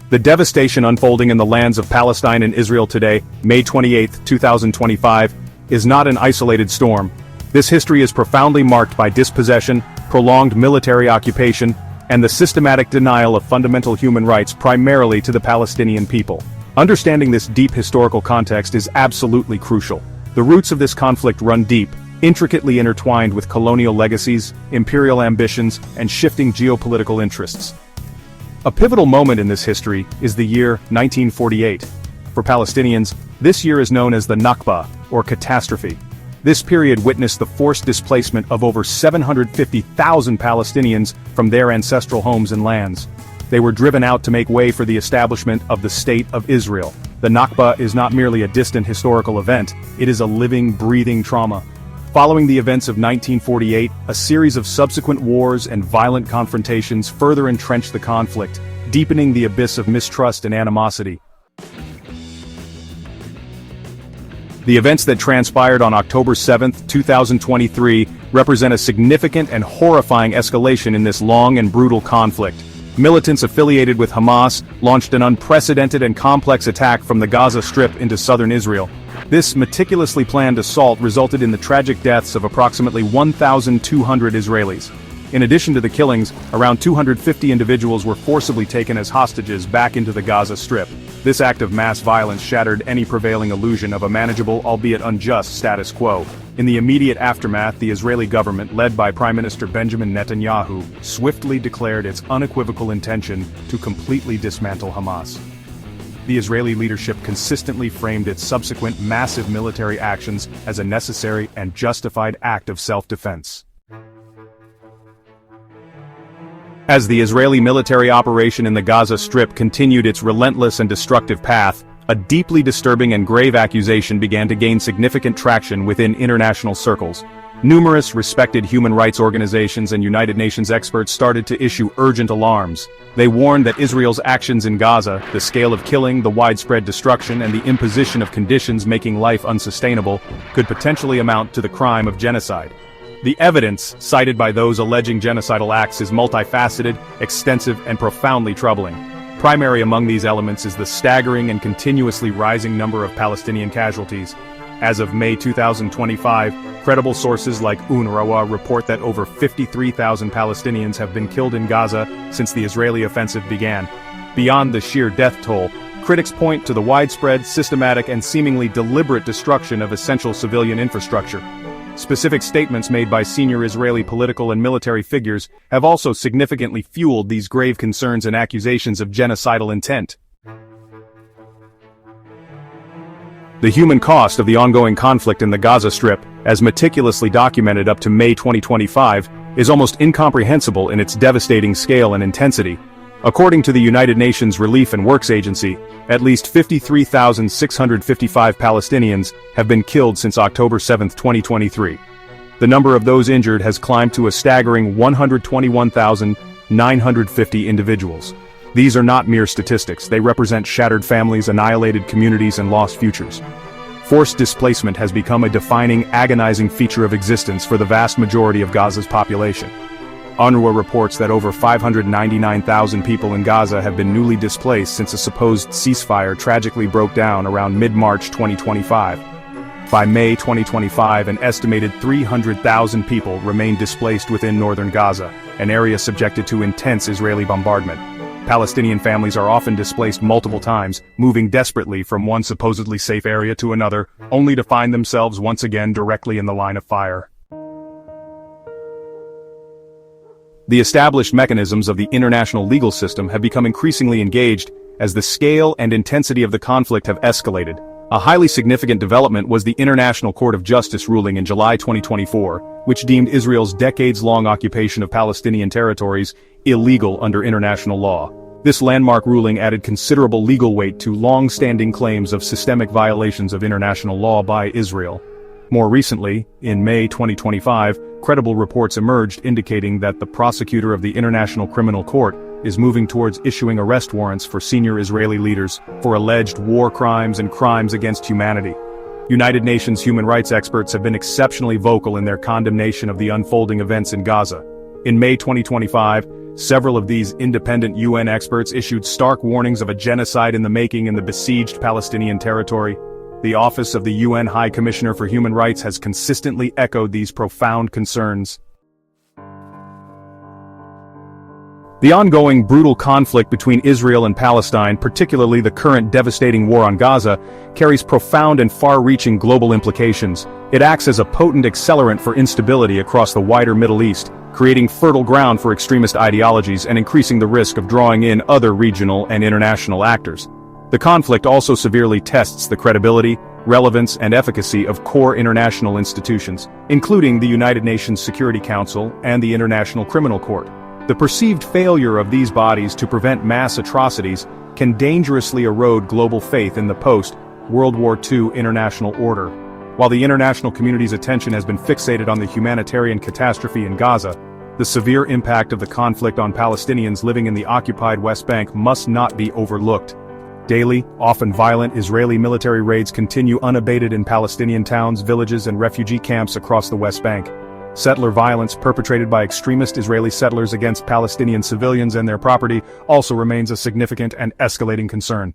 The devastation unfolding in the lands of Palestine and Israel today, May 28, 2025, is not an isolated storm. This history is profoundly marked by dispossession, prolonged military occupation, and the systematic denial of fundamental human rights primarily to the Palestinian people. Understanding this deep historical context is absolutely crucial. The roots of this conflict run deep, intricately intertwined with colonial legacies, imperial ambitions, and shifting geopolitical interests. A pivotal moment in this history is the year 1948. For Palestinians, this year is known as the Nakba, or catastrophe. This period witnessed the forced displacement of over 750,000 Palestinians from their ancestral homes and lands. They were driven out to make way for the establishment of the State of Israel. The Nakba is not merely a distant historical event, it is a living, breathing trauma. Following the events of 1948, a series of subsequent wars and violent confrontations further entrenched the conflict, deepening the abyss of mistrust and animosity. The events that transpired on October 7, 2023, represent a significant and horrifying escalation in this long and brutal conflict. Militants affiliated with Hamas launched an unprecedented and complex attack from the Gaza Strip into southern Israel. This meticulously planned assault resulted in the tragic deaths of approximately 1,200 Israelis. In addition to the killings, around 250 individuals were forcibly taken as hostages back into the Gaza Strip. This act of mass violence shattered any prevailing illusion of a manageable, albeit unjust, status quo. In the immediate aftermath, the Israeli government, led by Prime Minister Benjamin Netanyahu, swiftly declared its unequivocal intention to completely dismantle Hamas. The Israeli leadership consistently framed its subsequent massive military actions as a necessary and justified act of self-defense. As the Israeli military operation in the Gaza Strip continued its relentless and destructive path, a deeply disturbing and grave accusation began to gain significant traction within international circles. Numerous respected human rights organizations and United Nations experts started to issue urgent alarms. They warned that Israel's actions in Gaza, the scale of killing, the widespread destruction, and the imposition of conditions making life unsustainable, could potentially amount to the crime of genocide. The evidence cited by those alleging genocidal acts is multifaceted, extensive, and profoundly troubling. Primary among these elements is the staggering and continuously rising number of Palestinian casualties. As of May 2025, credible sources like UNRWA report that over 53,000 Palestinians have been killed in Gaza since the Israeli offensive began. Beyond the sheer death toll, critics point to the widespread, systematic, and seemingly deliberate destruction of essential civilian infrastructure. Specific statements made by senior Israeli political and military figures have also significantly fueled these grave concerns and accusations of genocidal intent. The human cost of the ongoing conflict in the Gaza Strip, as meticulously documented up to May 2025, is almost incomprehensible in its devastating scale and intensity. According to the United Nations Relief and Works Agency, at least 53,655 Palestinians have been killed since October 7, 2023. The number of those injured has climbed to a staggering 121,950 individuals. These are not mere statistics, they represent shattered families, annihilated communities, and lost futures. Forced displacement has become a defining, agonizing feature of existence for the vast majority of Gaza's population. UNRWA reports that over 599,000 people in Gaza have been newly displaced since a supposed ceasefire tragically broke down around mid-March 2025. By May 2025, an estimated 300,000 people remain displaced within northern Gaza, an area subjected to intense Israeli bombardment. Palestinian families are often displaced multiple times, moving desperately from one supposedly safe area to another, only to find themselves once again directly in the line of fire. The established mechanisms of the international legal system have become increasingly engaged as the scale and intensity of the conflict have escalated. A highly significant development was the International Court of Justice ruling in July 2024, which deemed Israel's decades-long occupation of Palestinian territories illegal under international law. This landmark ruling added considerable legal weight to long-standing claims of systemic violations of international law by Israel. More recently, in May 2025, credible reports emerged indicating that the prosecutor of the International Criminal Court is moving towards issuing arrest warrants for senior Israeli leaders for alleged war crimes and crimes against humanity. United Nations human rights experts have been exceptionally vocal in their condemnation of the unfolding events in Gaza. In May 2025, Several of these independent UN experts issued stark warnings of a genocide in the making in the besieged Palestinian territory. The Office of the UN High Commissioner for Human Rights has consistently echoed these profound concerns. The ongoing brutal conflict between Israel and Palestine, particularly the current devastating war on Gaza, carries profound and far-reaching global implications. It acts as a potent accelerant for instability across the wider Middle East, creating fertile ground for extremist ideologies and increasing the risk of drawing in other regional and international actors. The conflict also severely tests the credibility, relevance, and efficacy of core international institutions, including the United Nations Security Council and the International Criminal Court. The perceived failure of these bodies to prevent mass atrocities can dangerously erode global faith in the post-World War II international order. While the international community's attention has been fixated on the humanitarian catastrophe in Gaza, the severe impact of the conflict on Palestinians living in the occupied West Bank must not be overlooked. Daily, often violent Israeli military raids continue unabated in Palestinian towns, villages, and refugee camps across the West Bank. Settler violence perpetrated by extremist Israeli settlers against Palestinian civilians and their property also remains a significant and escalating concern.